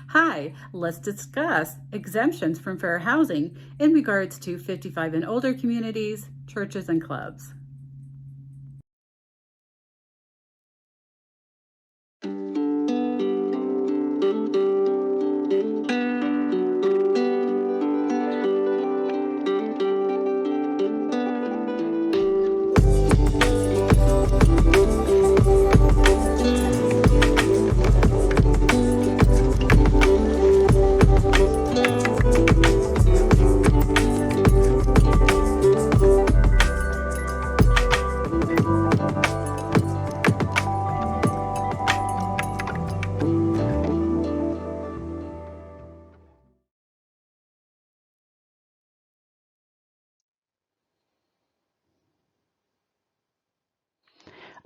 Hi, let's discuss exemptions from fair housing in regards to 55 and older communities, churches, and clubs.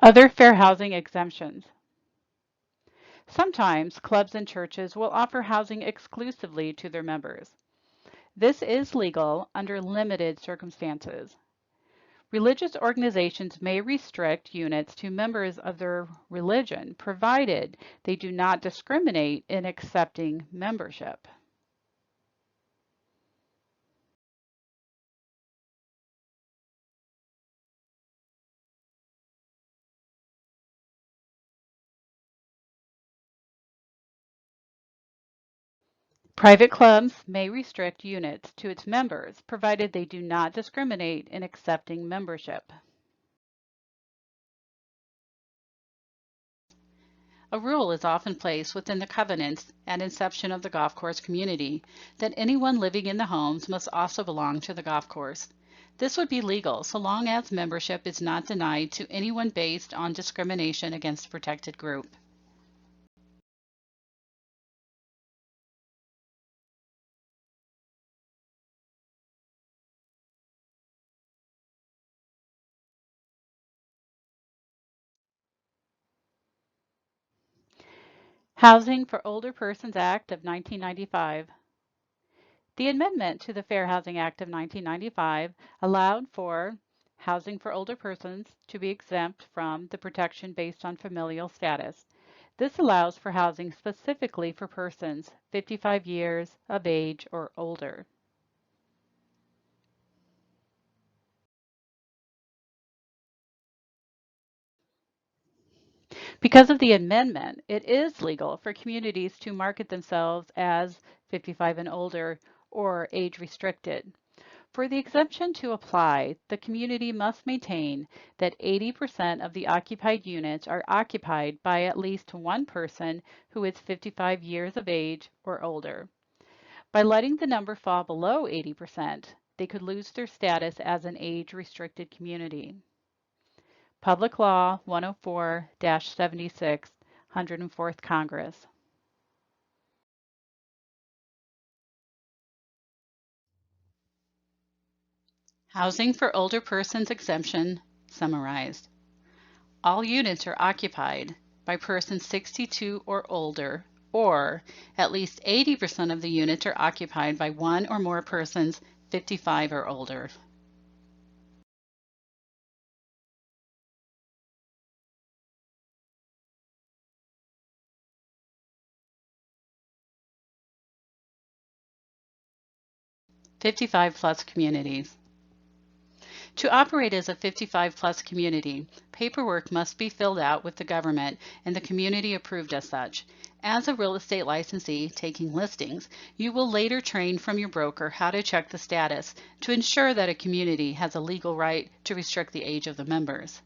Other fair housing exemptions. Sometimes clubs and churches will offer housing exclusively to their members. This is legal under limited circumstances. Religious organizations may restrict units to members of their religion, provided they do not discriminate in accepting membership. Private clubs may restrict units to its members, provided they do not discriminate in accepting membership. A rule is often placed within the covenants at inception of the golf course community that anyone living in the homes must also belong to the golf course. This would be legal so long as membership is not denied to anyone based on discrimination against a protected group. Housing for Older Persons Act of 1995. The amendment to the Fair Housing Act of 1995 allowed for housing for older persons to be exempt from the protection based on familial status. This allows for housing specifically for persons 55 years of age or older. Because of the amendment, it is legal for communities to market themselves as 55 and older or age restricted. For the exemption to apply, the community must maintain that 80% of the occupied units are occupied by at least one person who is 55 years of age or older. By letting the number fall below 80%, they could lose their status as an age-restricted community. Public Law 104-76, 104th Congress. Housing for Older Persons Exemption summarized. All units are occupied by persons 62 or older, or at least 80% of the units are occupied by one or more persons 55 or older. '55 plus communities. To operate as a 55 plus community, paperwork must be filled out with the government and the community approved as such. As a real estate licensee taking listings, you will later train from your broker how to check the status to ensure that a community has a legal right to restrict the age of the members.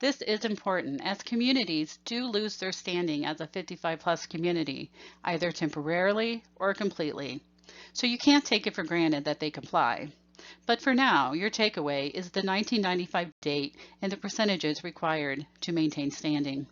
This is important as communities do lose their standing as a 55 plus community, either temporarily or completely. So you can't take it for granted that they comply. But for now, your takeaway is the 1995 date and the percentages required to maintain standing.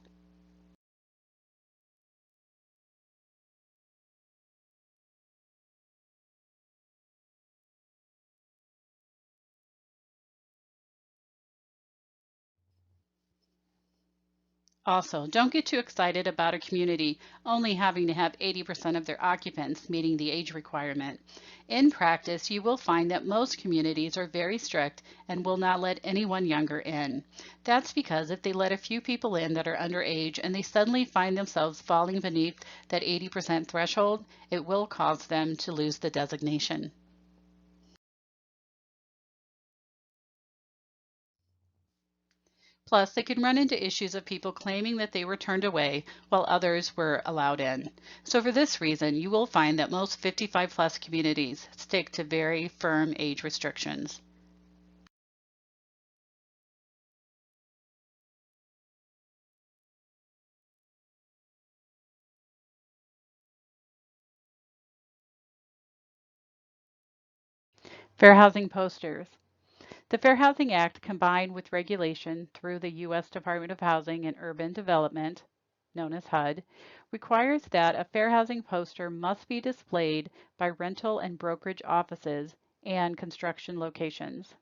Also, don't get too excited about a community only having to have 80% of their occupants meeting the age requirement. In practice, you will find that most communities are very strict and will not let anyone younger in. That's because if they let a few people in that are underage and they suddenly find themselves falling beneath that 80% threshold, it will cause them to lose the designation. Plus, they can run into issues of people claiming that they were turned away while others were allowed in. So for this reason, you will find that most 55 plus communities stick to very firm age restrictions. Fair housing posters. The Fair Housing Act, combined with regulation through the U.S. Department of Housing and Urban Development, known as HUD, requires that a fair housing poster must be displayed by rental and brokerage offices and construction locations.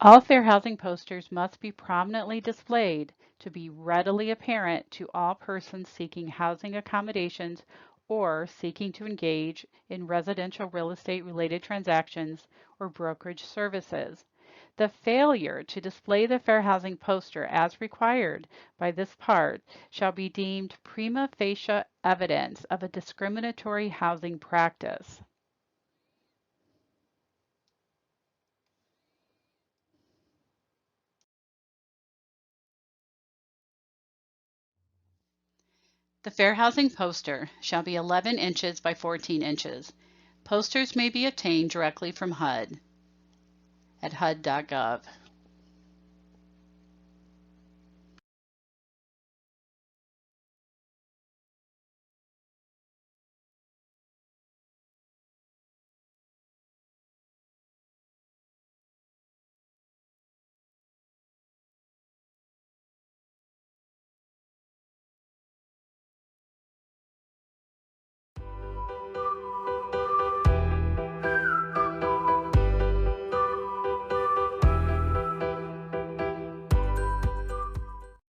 All fair housing posters must be prominently displayed to be readily apparent to all persons seeking housing accommodations or seeking to engage in residential real estate related transactions or brokerage services. The failure to display the fair housing poster as required by this part shall be deemed prima facie evidence of a discriminatory housing practice. The fair housing poster shall be 11 inches by 14 inches. Posters may be obtained directly from HUD at hud.gov.